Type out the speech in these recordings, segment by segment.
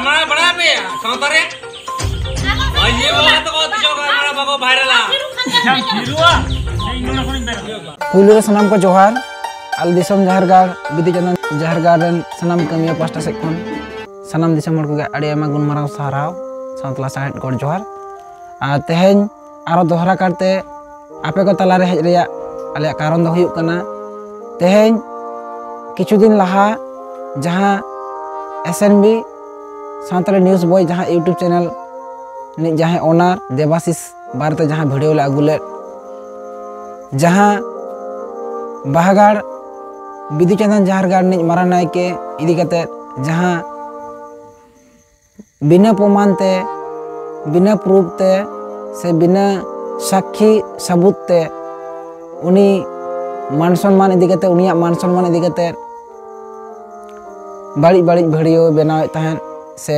हमारा बड़ा पे साउता रे ये बात तो बहुत जो हमारा बाबा वायरल आ पुलु सनाम को जोहार आल दिसम जहरगाड़ बिदि चंदन जहरगाड़ सनाम कमिया पास्टा से खन सनाम दिसम हड़ को अड़ी आयमा गुण माराव साराव सावतला साहेब गड़ जोहार आ तेहेन आरो दोहरा करते आपे को तला रे हेज रेया आले कारण दो हुयुक कना तेहेन किछु दिन लहा जहां एसएनबी सावतला न्यूज़ बॉय जहां यूट्यूब चैनल नि जहां ओनर देवाशीष बारते जहां वीडियो ले अगुले जहां बाहागाड़ बिदु चंदन जहरगाड़ नि मारा नायके इदी कते जहां बिना प्रमाण ते बिना प्रूफ ते से बिना साक्षी सबूत ते उनी मान सम्मान इदी कते उनिया मान सम्मान इदी कते बाड़ी बाड़ी वीडियो बनावे तहन से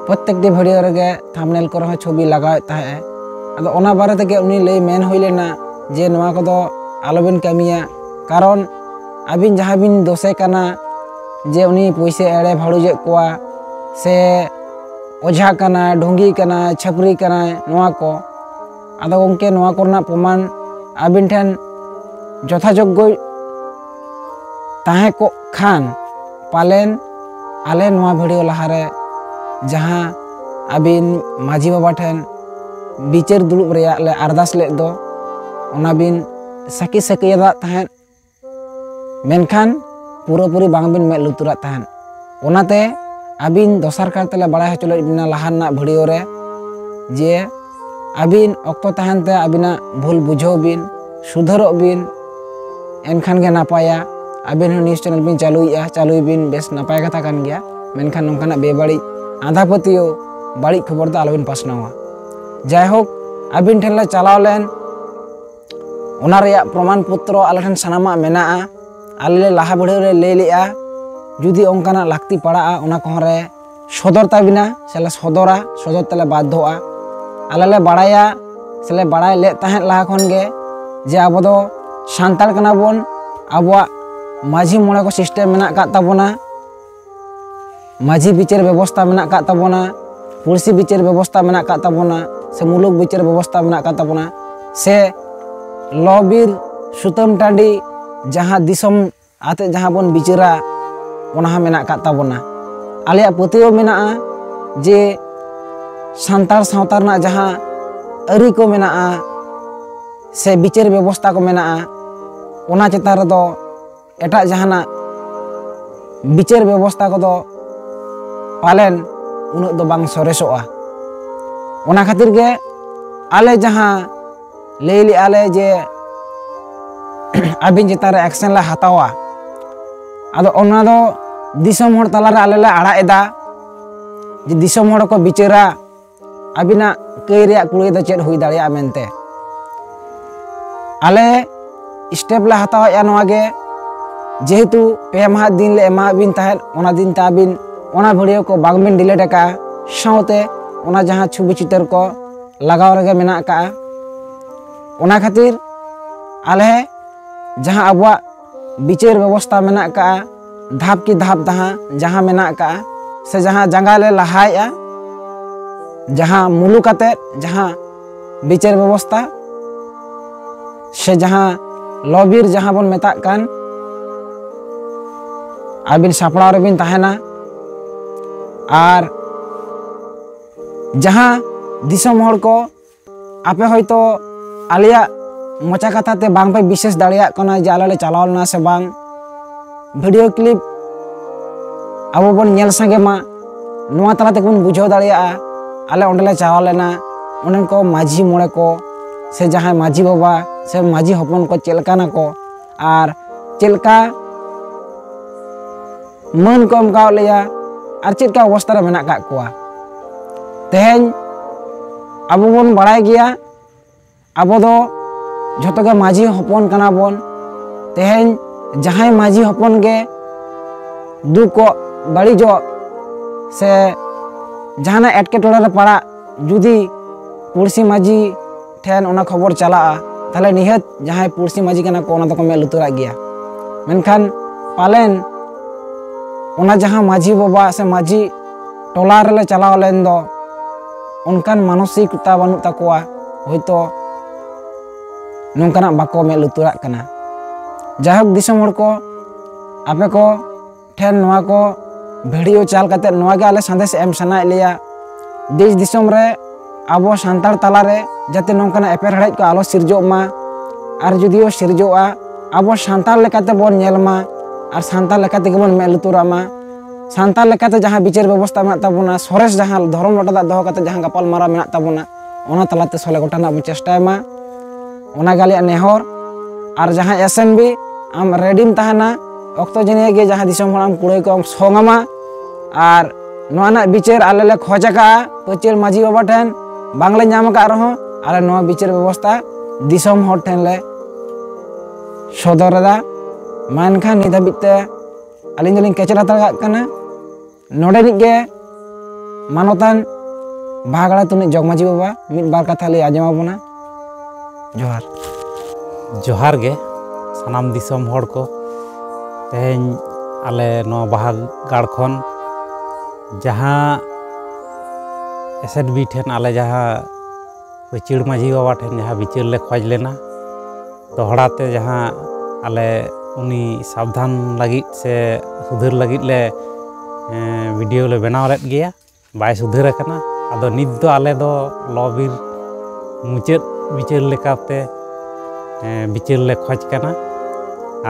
प्रत्येक दी वीडियो रगे थंबनेल को रह छवि लगावे तहे अदो ओना बारे तके उनी लई मेन होई लेना जे नवा कोदो आलोबिन कमिया कारण अबिन जहां बिन दोषे कना जे उनी पैसे एड़े भाड़ुजे कोआ से ओझा कना ढोंगी कना छपरी कना नवा को आदो गंके नवा कोरना प्रमाण अबिन ठेन यथायोग्य ताहे को खान पालेन आले नवा वीडियो लहारे जहां अबिन माझी बाबा ठेन बिचार दुलुब रेया ले अरदास ले दो ओना बिन सकी सकियदा तहन मेनखान पूरापूरी बांगबिन में लुतुरा तहन ओनाते अबिन दोसर कारतले बड़ा हचले बिना लहाना वीडियो रे जे अबिन अक्तो तहनते अबिना भूल बुझो बिन सुधरो बिन एनखान गे नापाया अबिन न्यूज़ चैनल बिन चालुई बिन बेस नापाय कथा कान गया मेनखान नोंकाना बेबाड़ी आधा पतियो बाड़ी खबर तो आलोबिन पासनावा जायहोक अबिन ठेन ले चलाव लेन ओना रेया प्रमाण पत्र आले ठेन सनामा मेना आले लाहा वीडियो रे ले लिया जुदी ओंकाना लाक्ति पड़ा ओना कोहरे सदर ताबिना सेले सदरा सदर तले बाध्योआ आले ले बाड़ाया सेले बाड़ाय ले तहन लाहा खन गे जे आबो दो सान्ताल कना बोन आबोआ माझी मोड़े को सिस्टेम मेना का ताबोना माझी बिचार व्यवस्था मेना का ताबोना पुलिस बिचार व्यवस्था मेना का ताबोना से मुलुक बिचार व्यवस्था मेना का ताबोना से लॉबीर सुतम टांडी जहां दिसम आते जहां बोन बिचारा ओना मेना का ताबोना आलिया पतियो मेना जे सांतार सावतार ना जहां अरी को मेना से बिचार व्यवस्था को मेना ओना चेतार दो एटा जहाना बिचार व्यवस्था को दो पालेन उन दो बांग सरेसोआ ओना खातिर गे आले जहां लेली आले जे अबिन चेतार एक्शन ला हतावा आदो ओना दो दिसम होड़ तलारे आले ला आड़ा एदा जे दिसम होड़ को बिचारा अबिना कई रेया कुड़ी दो चेद हुई दाड़िया मेनते आले स्टेप ला हतावा या नवा गे जेहेतु पे माह दिन ले एमा बिन तहन ओना दिन ता बिन ओना वीडियो को बांगबिन डिलीट का साउते ओना जहां छवि चित्र को लगाव रगे मेना का ओना खातिर आले जहां अबवा बिचार व्यवस्था मेना का धाप की धाप जहां मेना का से जहां जंगा ले लहाया जहां मुलुकाते जहां बिचार व्यवस्था से जहां लॉबीर जहां बन मेता कान अबिन सापड़ा रे बिन तहना आर जहां दिसम होड़ को आपे होयतो आलिया मोचा कथा ते बांग पे विशेष दाड़िया कना जे आले चलाव ना से बांग वीडियो क्लिप अब बन नेल संगे मा नवा तला ते बन बुझाव दाड़िया आले ओंडले चाव लेना उनन को माझी मोड़े को से जहां माझी बाबा से माझी हपन को चेलकाना को आर चेलका मन को एमकाव लिया आर चेद का अवस्था रे मेना का कोआ तेहेन अब बन बड़ाय गया अब दो झोतो के माझी हपन कना बोन तेहेन जहां माझी हपन गे दु को बड़ी जो से जहाना एटकेटोड़ा रे पड़ा जुदी पुरसी माझी ठेन ओना खबर चला ताले निहत जहां पुरसी माझी कना को ओना तो को मे लुतुरा गया मेनखान पालेन ओना जहां माझी बाबा से माझी टोला रेले चलाव लेन दो उनकान मानसिकता बानुग ताकोआ होयतो नोंकाना बाको में लुतुराग कना। जाहक दिसम हर को आपे को ठेन नोआ को भिडियो चाल काते नोआ गे आले संदेश एम सनाय लिया देश दिसम रे आबो सान्ताड़ तला रे जाते नोंकाना एपेर हड़ाई को आलो सिरजोग मा आर जुदियो सिरजोआ आबो सान्ताड़ लेकाते बोन नेलमा आर सान्ताड़ लेकाते गेबोन में लुतुरा मा सान्ताड़ लेकाते जहां विचार व्यवस्था मेना ताबोना सरेस जहां धर्म लोटा दा दोहो काते जहां गपाल मारा मेना ताबोना ओना तलाते सले गोटाना बो चेष्टाय मा ओना गालिया नेहर आर जहां एसएनबी आम रेडीम तहाना अक्तो जनिया गे जहां दिसम हराम कुड़ाई को सोंगामा आर नोआना विचार आले ले खोजका पचेल माझी बाबा ठेन बांगले नाम का रहो आले नोआ विचार व्यवस्था दिसम हर ठेन ले सदरदा मानखान नि धाबिते अलिंग दलिंग केचरा तलगा कना नोडेनिक गे मानोतान भागड़ा तुनि जगमाजी बाबा मिद बार कथा ले आजमा बोना जोहार जोहार गे सानाम दिसम हर को तेहें आले नो बाहागाड़ खन जहाँ एसएनबी ठेन आले जहाँ पचीड़ माझी बाबा ठेन जहाँ विचार ले खोज लेना दोहड़ाते जहाँ आले उनी सावधान लगित से सुधर लगित ले वीडियो ले बनाव लेत गया बाय सुधर कना आदो नित दो आले दो लॉबीर मुचाद विचार लेकाते विचार ले खोज कना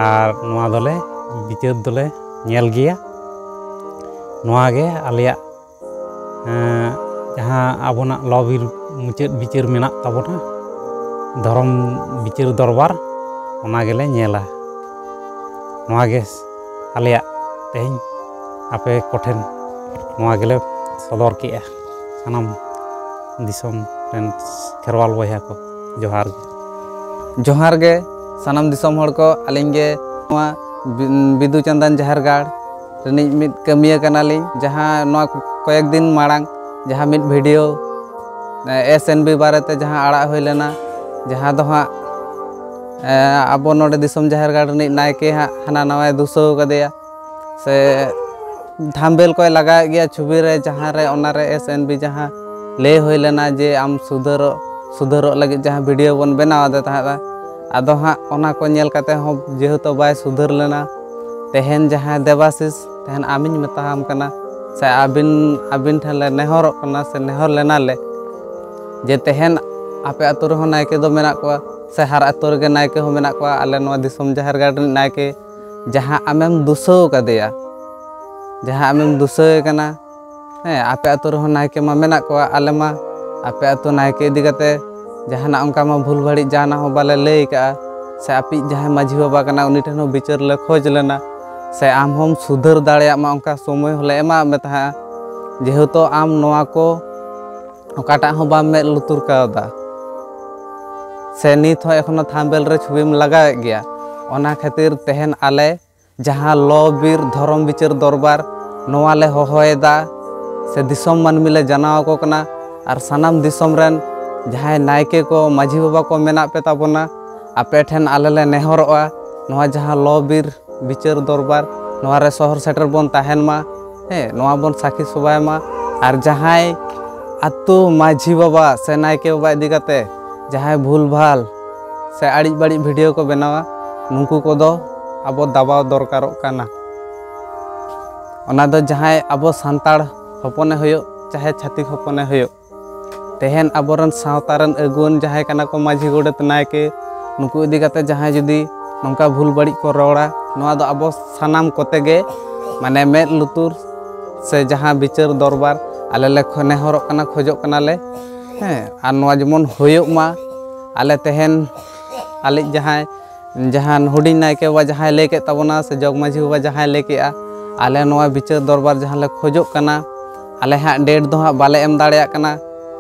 आर नोआ दोले विचार दोले नेल गया नोआ गे आलिया जहाँ आबोना लॉबीर मुचाद विचार मेना ताबोना धर्म विचार दरबार ओना गेले नेला नोआ गे आलिया तेहें आपे कोठेन नोआ गेले सदर किया सानाम दिसम रेन खेरवाल बया को जोहार गे सानाम दिसम हर को आलिंगे नोआ बिदु चंदन जहरगाड़ रनिज मिद कमिया कनालिंग जहाँ नोआ कयेक दिन माड़ांग जहाँ मिद वीडियो एसएनबी बारेते जहाँ आड़ा हुई लेना जहाँ दो हाँ आबो नोडे दिसम जहरगाड़ रनिज नायके हाँ हाना नवाय दुसो कदेया से थाम्बेल को लगा गया छुबी रे जहाँ रे ओना रे एसएनबी जहाँ ले हुई लेना जे आम सुधरो लगे जहाँ वीडियो बन बनावा दे ताहा आदो हाँ ओना को नेल काते हो जेहेतु बाय सुधर लेना तेहेन जहाँ देवाशीष तेहेन आमिन मेताहाम कना से आबिन ठेले नेहर कना से नेहर लेना ले जे तेहेन आपे आतु रे हो नायके दो मेना कोआ से हर आतु रे नायके हो मेना कोआ आले नोआ दिसम जहरगाड़ नायके जहाँ आमेम दुसो कदेया जहाँ आमेम दुसो कना हे आपे आतु रे हो नायके मा मेना कोआ आले मा आपे आतु नायके इदी कते जहाना उनका मा भूल भाड़ी जाना हो बाले लई का से आपी जहाँ माझी बाबा कना उनी ठेन हो विचार ले खोज लेना से आम हम सुधर दाड़िया मा उनका समय होले एमा मेता जेहेतु आम नोआ को ओकाटा हो बाम में लुतुर कादा से नित हो एखोनो थाम्बेल रे छुबीम लगाए गया ओना खातिर तेहेन आले जहाँ लॉबीर धर्म विचार दरबार नोआ ले होहोयदा से दिसम मानमी ले जानाव को कना आर सानाम दिसम रेन जहाँ नायके को माझी बाबा को मेना पे ताबोना आपे ठेन आले ले नेहरवा नोआ जहाँ लॉबीर विचार दरबार नोआ रे शहर सेटर बोन ताहेन मा हे नोआ बोन साखी सबाय मा आर जहाँ आतु माझी बाबा से नायके बाबा इदी काते जहाँ भूल भाल से आड़ी बाड़ी वीडियो को बनावा नुकु को दो आबो दबाव दरकारो काना ओना दो जहाँ आबो सान्ताड़ हपने होयो चाहे छातिक हपने होयो तेहेन आबोरन सावतारन अगुन जहाँ काना को माझी गोड़ेत नायके नुकु इदी काते जहाँ जुदी नौका भूल बाड़ी को रोड़ा नोआ दो आबो सानाम कोते गे माने मेद लुतुर से जहाँ विचार दरबार आले ले नेहर कना खोजो कना ले हैं आर नोआ जेमन होयो मा आले तेहेन आले जहाँ हुडिंग नायके बाबा जहाँ ले के ताबोना से जग माझी बाबा जहाँ ले के आले नोआ विचार दरबार जहाँ ले खोजो कना आले हाँ डेट दो हाँ बाले एम दाड़िया कना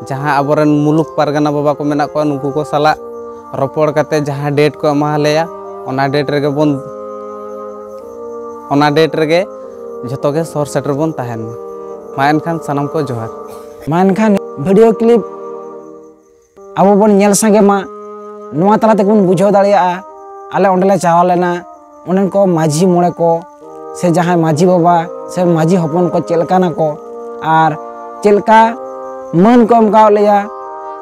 जहाँ आबोरन मुलुक पारगना बाबा को मेना को नुकु को साला रोपड़ काते जहाँ डेट को एमा लेया ओना डेट रेगे बोन ओना डेट रेगे जतो के सर सेटर बोन ताहेन मा एनखान सानाम को जोहार मा एनखान वीडियो क्लिप आबो बोन नेल संगे मा नोआ तला ते बोन बुझाव दाड़िया आले ओंडले चावा लेना उनन को माझी मोड़े को से जहाँ माझी बाबा से माझी हपन को चेलकाना को और चलका मन को एमका लिया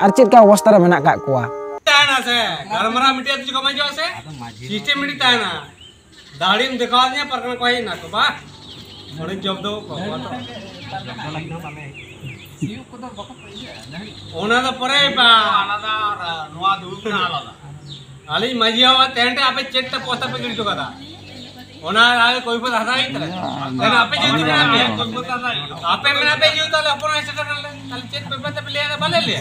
और चलका अवस्था रे मेना का कोआ ताना से गरमरा मिटिया तुझ को मजो से सिस्टम मिटी ताना दाढ़ी में दिखा दिया पर कोई ना तो बा थोड़ी जब दो ओना तो परे बा आलादा नवा दुब ना आलादा आली मजिया वा तेंटे आपे चेक त पोस्ता पे गिरतो कदा ओना आले कोई पर हदा ही तरे तेन आपे जो ना कोई पर हदा आपे मेना पे जो तो अपन ऐसे कर ले कल चेक पे पे ले भले ले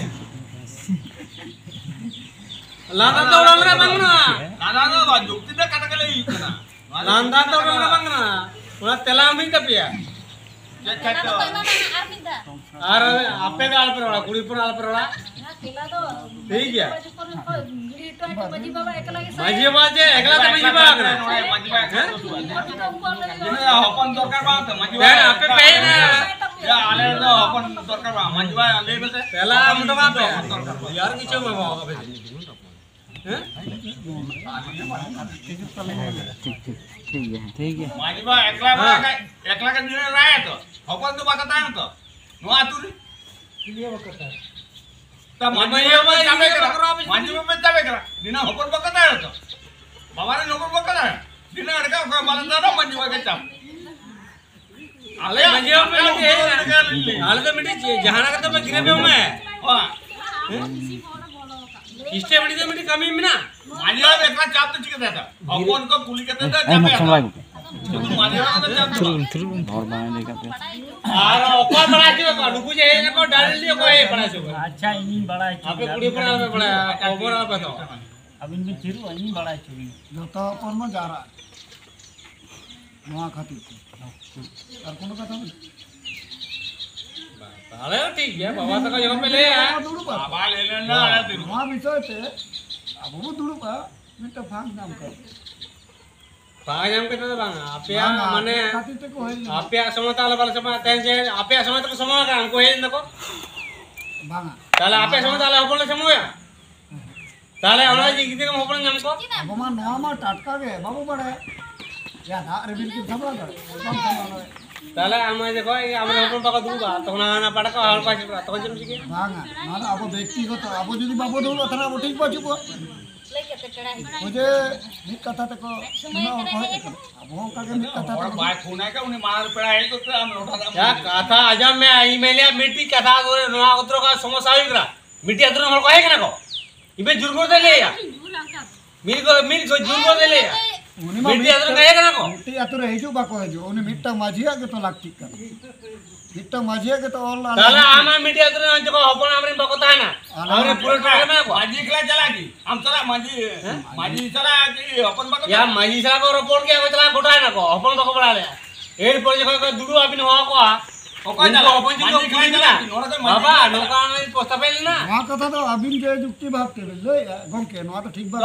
लादा तो उड़ालरा बंगना लादा तो जुक्ति त कटकले इतना लादा तो उड़ालरा बंगना ओना तेला मी तपिया और आपे का आल पर वाला कुड़ी पर आल पर वाला ठीक है माजी बाबा जे एकला तो माजी बाबा करा अपन दरकार बा तो माजी बाबा आपे पे ना या आले तो अपन दरकार बा माजी बाबा ले बसे पहला हम तो बाप यार किछो में बाबा पे हैं ठीक है माजी बाबा एकला का दिन राय तो अपन तो बात है तो नो आतुरी लिए बकता त मनिया में जाबे करा मनिया में जाबे करा दिना अपन बकता है तो बाबा ने नौकर बकता है दिना अड़का को मालदा ना मनिया के चाप आले मनिया में आले तो मिटी जहाना का तो मैं गिरे पे मैं हां इष्टे मिटी तो मिटी कमी में ना मनिया में एकला चाप तो ठीक देता अपन को कुली के देता जाबे और ओका बड़ा जो का डुकु जे ने को डाल लियो को ए बड़ा जो अच्छा इन बड़ा आपे कुड़ी पर में बड़ा ओवर आप तो अब इन में चिरु इन बड़ा चुरी जो तो अपन में जा रहा नवा खातिर और कोनो कथा नहीं अरे ठीक है बाबा तक जगह पे ले आ बाबा ले लेना आया दिन वहां विषय थे अब वो दुड़ुपा मैं तो फांग नाम कर पागम के तो बांगा आपिया माने आपिया समता वाला समय तेजे आपिया समय तो समय का हमको है नको बांगा ताले आपिया समता वाला होपन समय ताले हमरा जी किते हम होपन हमको अब मा नवा मा टटका गे बाबू बड़े या धा रे बिल्कुल सबरा कर ताले हम देखो हमरा होपन पका दूबा तो ना पड़का हल पाछ तो जम जी बांगा माने अब व्यक्तिगत अब जदी बाबू दूलो तरा ठीक पाछुको मुझे निक कथा तक ना कहे अब वो का निक कथा तक भाई खून है का उन्हें मार पड़ा है तो हम लौटा क्या कथा आजा मैं ईमेल या मिट्टी कथा गोरे नवा उतरो का समस्या होई करा मिट्टी अदर हम कहे के ना को इबे जुर्गो दे ले या मिल को जुर्गो दे ले या मिट्टी अदर कहे के ना को मिट्टी अतरे हेजु बा को हेजु उन्हें मिट्टा माजिया के तो लागती कर मिट्टा माजिया के तो और ताला आमा मिट्टी अदर जो होपन हमरे बकता है ना हमरे पूरे टोले में माजी खला चला की हम चला माजी चला की अपन बक या माजी चला को रिपोर्ट के चला गोटा है ना को अपन बक बड़ा ले एर पर जो दुडू अबिन हो को ओका चला अपन जी को चला बाबा नौका में पोस्ता पे ना वहां कथा तो अबिन के युक्ति भाव के ले गम के नो तो ठीक बात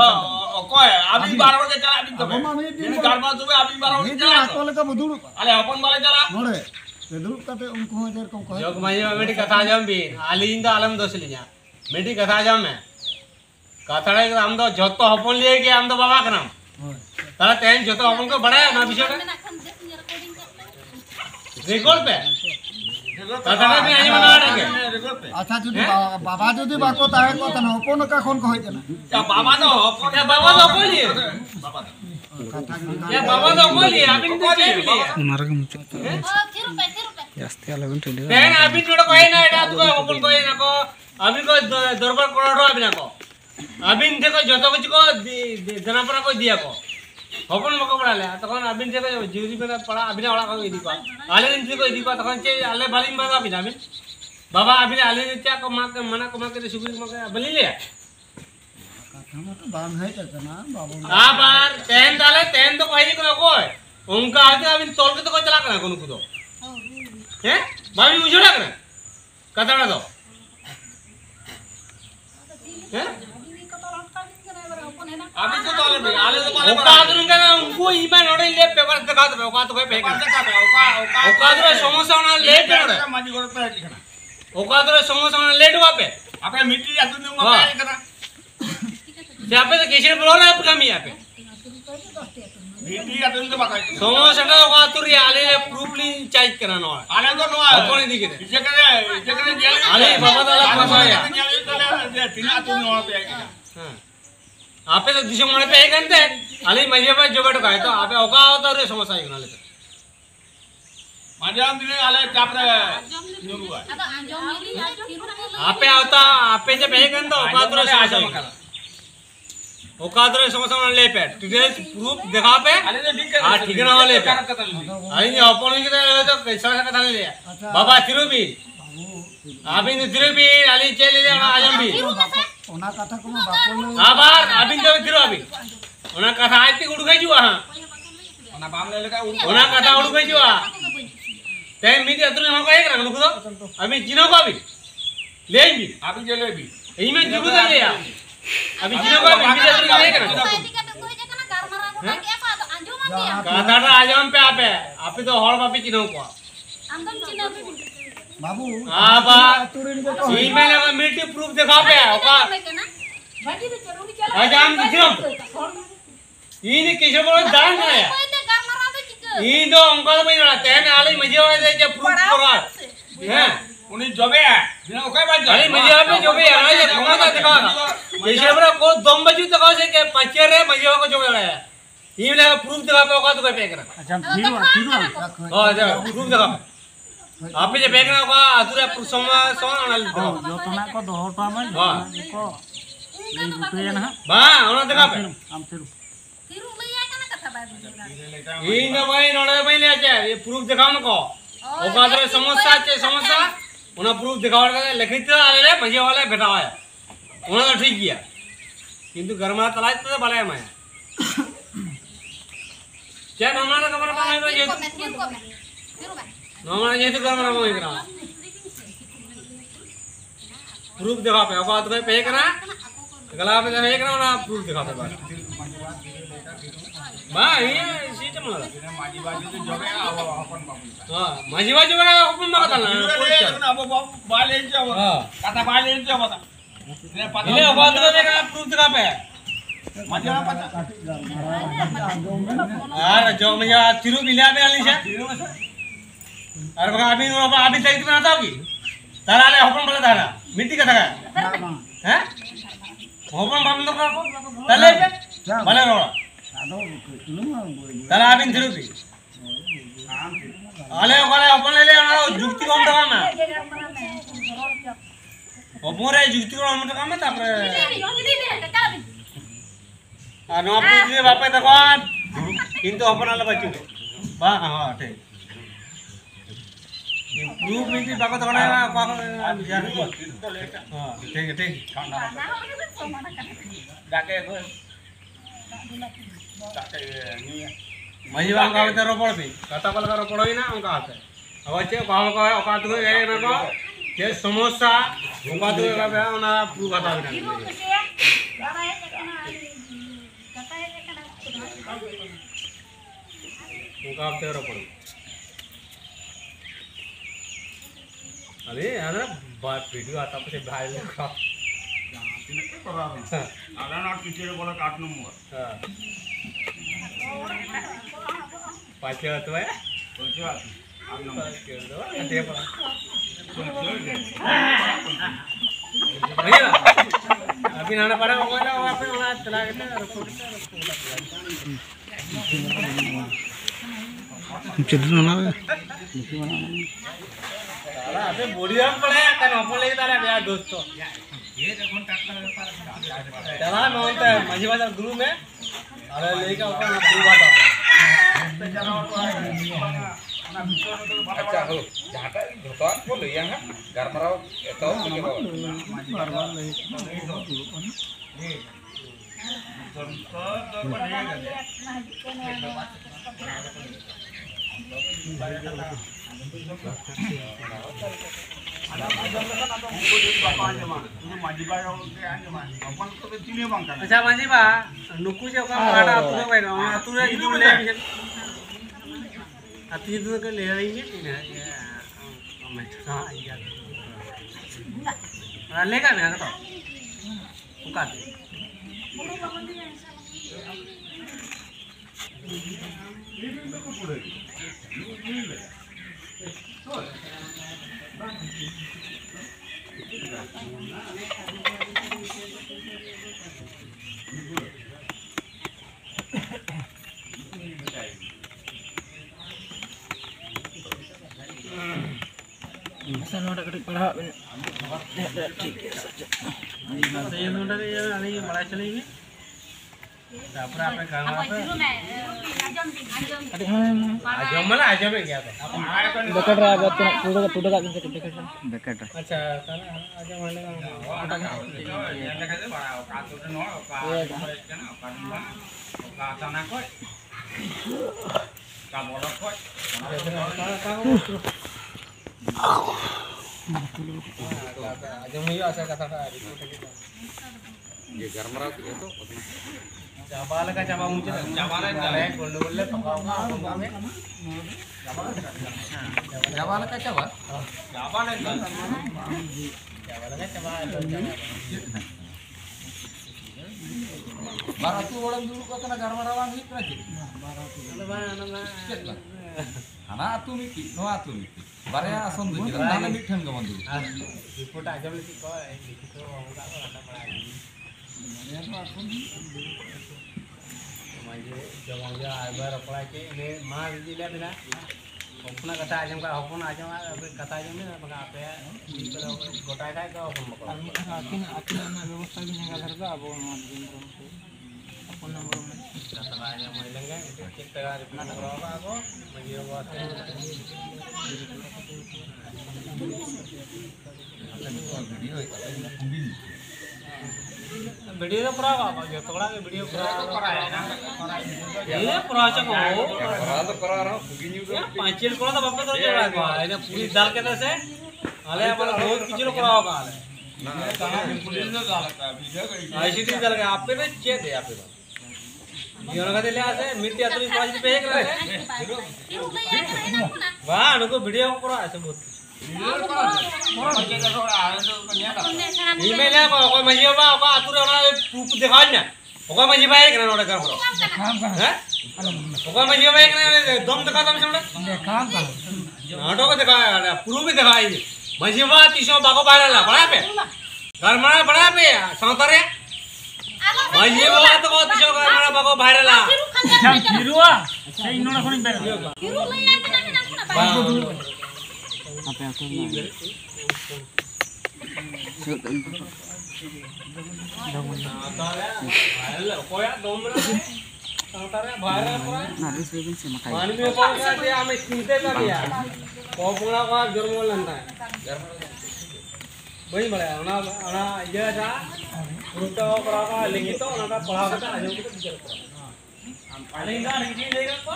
ओको अबिन 12 बजे चला अबिन तो दिन गारमा सुबह अबिन 12 बजे चला तो ले का दुडू अरे अपन वाले चला मोरे दुडू कते उनको हजार कम कहे जोग माई मेडी कथा जम भी आलिंदा आलम दोसलिया मेडी कथा जम में कथाड़े हम तो जतो हपन लिए के हम तो बाबा का नाम ताला तेन जतो हपन को बड़ा ना विषय रिकॉर्ड पे कथाड़े में आई बना रहे अच्छा जदी बाबा जदी बाको ताहे को तन हपन का कोन कहि देना या बाबा तो बोलिए या बाबा तो बोलिए अभी तो चेक लिए मारक मुझे जास्ती अलगन ठेले तेन अभी जोड़ कोई ना एटा तो हपन कोई ना को अभी को दरबार कोड़ो अभी ना को अभी देखो जतो कुछ को जना पर को दिया को हपन मको पड़ा ले तखन अभी देखो जीवरी पे पड़ा अभी ना वाला को इदी को आले दिन को इदी को तखन चे आले बाली में अभी ना बाबा अभी आले क्या को मां के मना को मां के सुगरी मके बली ले कथा में तो बांध है तना बाबू आ बार तेन डाले तेन तो कोई को कोई उनका आगे अभी तोल के तो कोई चला करना कोन को तो हैं बाबी उजड़ा कर कतड़ा दो हैं अभी तो तोले भी आले तो पाले ओका आदरुंगा ना उनको ईमा नोडे ले पेपर दिखा दो ओका तो कोई फेंक ओका दरे समोसा ना ले पेड़े माजी गोर पे लिखना ओका दरे समोसा ना ले डवा पे आपे मिट्टी आदु दूंगा पे करा यहाँ पे तो केशर बोलो ना आप कमी यहाँ पे भिंडी आतुन तो बाका समोसा का आतुर आले प्रूफली चाइज करना नो आले तो नो अपन दी के इसे करे आले बाबा दाला पाया तीन आतुन नो पे हां आपे तो दिशा मोड़े पे गंते आले मजे पे जोगड़ का है तो आपे ओका होता रे समोसा ही नाले मजाम दिने आले तापरे नुरु है आपे आवता आपे जब पे गंतो ओका तो समोसा ओका तो समोसा ले पे डिटेल्स प्रूफ दिखा पे हां ठीक है ना वाले पे आई ने अपन के तो कैसा कथा ले बाबा तिरुबी अभी तिरुबी आली चले ले आजम भी ओना कथा को बापो आबार अभी तो तिरु अभी ओना कथा आती उड़गई जुआ हां ओना बाम ले लेका ओना कथा उड़गई जुआ ते मीडी अतुल हम का एक रख लो तो अभी जिनो को अभी ले भी अभी जे ले भी एही में जीबू दे ले अभी जिनो को मीडी अतुल का एक रख कथा आजम पे आपे तो हड़ बापी जिनो को बाबू आबा ईमेल में मीटी प्रूफ दिखा पे ओका आजम जिनो इन किसे बोल दान है इन दो अंक तो नहीं रहते हैं आले मजे वाले जो प्रूफ करा हैं उन्हीं जबे है बिना कोई बात आले मजे वाले जबे है ये कौन का दिखा जैसे बरा को दम बजू दिखा से के पचे रे मजे वाले को जबे है ये ले प्रूफ दिखा पे ओका तो कोई पे करा अच्छा फिर हां जा प्रूफ दिखा आप जे पे करा ओका अतुरे समय आना जो तना को दोहटा में हां को ले गुटे ना बा ओना दिखा पे हम फिर इन भाई नोड़े भाई ले आचे ये प्रूफ दिखाओ न को ओका तो समस्या है समस्या उना प्रूफ दिखाओ के लिखित आले रे मजे वाले बेटा है उना तो ठीक किया किंतु घर में तलाश तो बड़ा है मैं क्या हमारा खबर में है ये हमारा ये तो घर में मैं करा प्रूफ दिखा पे ओका तो पे करा गला पे पे करा ना प्रूफ दिखा पे बस बा ये सिस्टम है माझी बाजू तो जबे अपन बाबू हां माझी बाजू में अपन माता ना अब बाले जाओ हां कथा बाले जाओ बता इले अब तो देखा प्रूफ दिखा पे माझी पता यार जो मैं तिरु बिला पे आली से अरे बगा अभी तक में आता होगी तारा ले अपन बोले तारा मिट्टी का था हैं अपन बंद कर तले भले रोड़ा तारा अभी तिरुपति आले ओले अपन ले जुक्ति कम टका में ओपरे जुक्ति कम टका में तापर आ नो पुजे बापे तकन किंतु अपन ले बच्चू बा हां ठीक प्रूफ में भी बाको तकन का विचार हां ठीक है ठीक डाके मजी बांग का तो रोपड़ भी कथा कल का रोपड़ ही ना उनका हाथ अवश्य कहां का औकात हो गए ना को ये समोसा औकात हो गया ना प्रूफ आता बिना उनका आप तेरा रोपड़ अरे यार बात वीडियो आता पे भाई का आला ना पीछे बोला 8 नंबर हां पाचे आतो है पाचे आतो आप नंबर कर दो दे पर भैया अभी नाना पारा हो गया आपने वाला चला गया रिपोर्ट चित्र ना साला अबे बोरिया पड़े का अपन लेके तारा गया दोस्तों ये देखो टक्कर चला मानता है माझी बाजार गुरु में अरे लेके ऊपर गुरु बात अच्छा हो जाटा धोता को ले यहाँ घर मराओ तो के बाबा बार-बार ले अच्छा माझी बा नुकू जे का काटा तू भाई ना तू रे इदु ले भी अति इदु के ले रही है ना मैं हां यार लेगा मैं तो उका Sana ada ketik pahak banyak. saya nunda dia ani mulai चली भी तापर आपने गाना पे Ketik mana? आजम मला आजम में गया था Dekat raya buat tuh dekat ketik dekat. बेकार अच्छा ताना आजम वाले का yang dekat itu katur no ka sana ko ka bolak ko आजम में ऐसा कथा था ये गरमराव itu चाबाल का चाबा मुझे चाबाल है गोल्ड गोल्ड पकाऊंगा में Jawa ka Jawa चाबाल है चाबाल का चाबा Baratu orang dulu kok kena garmarawan hit lagi Ana atu miki no atu miki barya ason dulu nana mithan ga bandu report आजम लिखी को लिखी तो होगा तो आता पड़ा माजे जब मुझे आइबर अपना के ने मार दिला बिना अपना कथा आजम का अपन आजम अबे कथा आजम ने बगा पे गोटा का अपन पकड़ Akin ana व्यवस्था भी नहीं कर रहा अब अपन नंबर में कथा आजम मिलेंगे एक तरह अपना करवा को मुझे बात वीडियो तो पूरा बाबा जो थोड़ा के वीडियो पूरा कराया ना ये पूरा चको Garmaraw to karo begini juga पांचेल कोला तो बाप तो जोड़ा को इने पूरी दाल के से आले अपन बहुत किलो कराओ का आले nah tanah pulis na dalaka video kari ऐसी दिन दाल के आप पे चे दे आप पे ये लगा दे ले आसे मिर्ची अतरी पांच पे एक लगे वाह नको वीडियो पूरा ऐसे बहुत ईमेल है कोई मजी बा को अतुरे ना प्रूफ दिखाई ना कोई मजी बा एक ना नोडे कर बरो हैं कोई मजी बा एक ना दम दिखा दम से नाटक दिखा प्रूफ भी दिखाई मजी बा तीसो बाको बाहर ला बड़ा पे घर मरा बड़ा पे संतरे मजी बा तो को तीसो घर मरा बाको बाहर ला Kirua, saya inona konin ber. apa aku mau कोया दम में संतरे बाहर nanti saya bin sama kayak पानी में कौन सा दिया हमें चिंते का दिया कोपुना का जर्मन लंता है वही बड़ा ना ना ये था उनका पढ़ा का लिखित तो उनका पढ़ा का आजम को टीचर आलेगा लिखी देगा को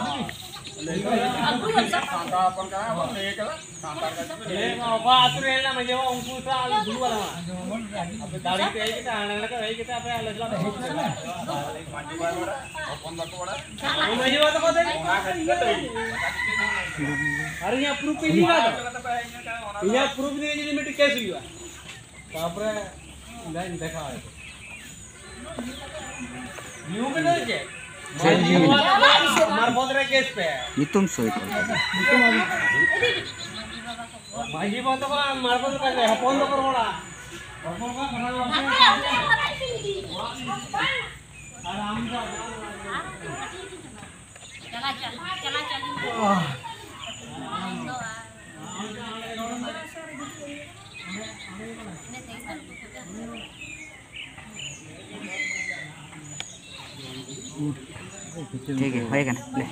sangka apa kan ini kala santar ka ये बाबा आतुरे ना म्हणजे अंकु सा दुलू वाला अब दाढ़ी पे है कि आने लगा है कि आप अलग अलग mati bara opon da ko वो म्हणजे बात को दे अरे यहाँ प्रूफ पे नहीं बात यहाँ प्रूफ नहीं है लिमिट कैसे हुआ तापरे लाइन देखा है न्यू में नहीं है मार बोल रहे केस पे hitung sulit माजी बात को मार बोल रहे हैं फोन तो करोड़ा आराम से चला चल ठीक है होएगा ना ले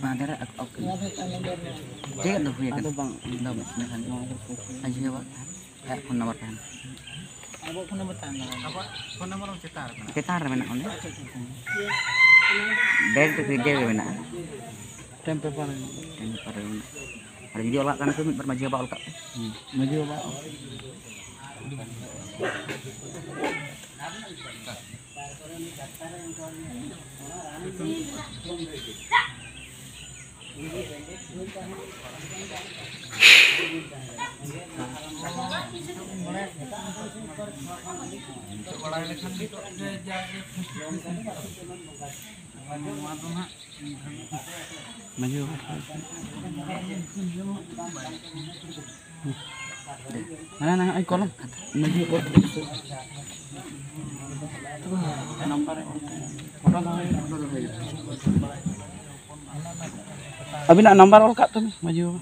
Madara oke. Jangan tuh ya kan. Udah kan. Aja ya, Pak. Kayak phone number kan. Apa phone number tan? Apa phone number cetar? Cetar mana on? Bed tuh dia mana? Tempe par. Tempe par. Ada video lah kan tuh bermaju Pak Ulka. Maju Pak. ᱵᱟᱲᱟᱭ ᱞᱮᱠᱷᱟᱱ ᱱᱤᱛᱚᱜ ᱡᱮ ᱡᱟᱜᱮ ᱱᱚᱣᱟ ᱫᱚ ᱦᱟᱸᱜ ᱢᱟᱹᱡᱷᱤ ᱵᱟᱵᱟ ᱦᱮᱸ ᱦᱮᱸ ᱠᱚᱞᱚᱢ ᱢᱟᱹᱡᱷᱤ ᱵᱟᱵᱟ ᱱᱟᱢᱵᱟᱨ ᱯᱷᱳᱴᱳ ᱫᱚᱦᱚᱭ ᱟᱹᱵᱤᱱᱟᱜ ᱱᱟᱢᱵᱟᱨ ᱚᱞ ᱠᱟᱜ ᱛᱟᱵᱤᱱ ᱢᱟᱹᱡᱷᱤ ᱵᱟᱵᱟ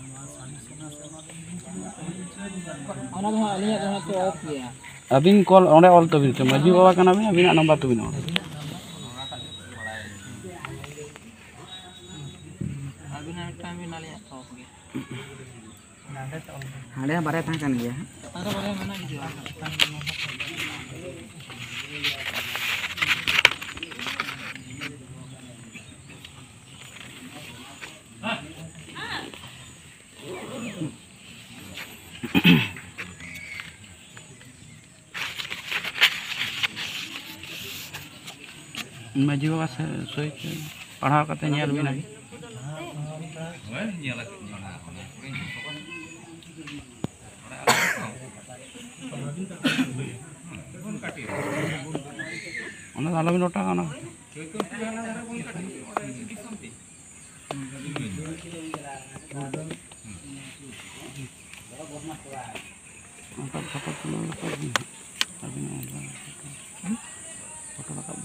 ᱚᱱᱟ ᱫᱚ ᱟᱹᱞᱤᱧᱟᱜ ᱫᱚ ᱦᱟᱸᱜ ᱚᱯᱷ ᱜᱮᱭᱟ ᱟᱹᱵᱤᱱ ᱠᱚᱞ ᱚᱸᱰᱮ ᱚᱞ ᱛᱟᱵᱤᱱ ᱥᱮ ᱢᱟᱹᱡᱷᱤ ᱵᱟᱵᱟ ᱠᱟᱱᱟᱵᱤᱱ ᱟᱹᱵᱤᱱᱟᱜ ᱱᱟᱢᱵᱟᱨ ᱛᱟᱵᱤᱱ ᱚᱞ ᱟᱹᱵᱤᱱᱟᱜ ᱢᱤᱫᱴᱟᱝ ᱵᱤᱱ ᱟᱹᱞᱤᱧᱟᱜ ᱫᱚ ᱚᱯᱷ ᱜᱮᱭᱟ ᱦᱟᱸᱰᱮ ᱵᱟᱨᱭᱟ ᱛᱟᱦᱮᱸ ᱠᱟᱱ ᱜᱮᱭᱟ ᱟᱨᱚ ᱵᱟᱨᱭᱟ ᱢᱮᱱᱟᱜ ᱜᱮᱭᱟ ᱢᱟᱹᱡᱷᱤ ᱵᱟᱵᱟ ᱥᱳᱭ ᱯᱟᱲᱦᱟᱣ ᱠᱟᱛᱮ ᱧᱮᱞ ᱵᱤᱱ ᱟᱹᱵᱤᱱ ᱧᱮᱞ ᱟᱠᱟᱫ ᱚᱱᱟ ᱫᱚ ᱟᱞᱚᱵᱤᱱ ᱚᱴᱟᱜᱟ ᱚᱱᱟ ফটো তুলে আবিন ফটো রাখাব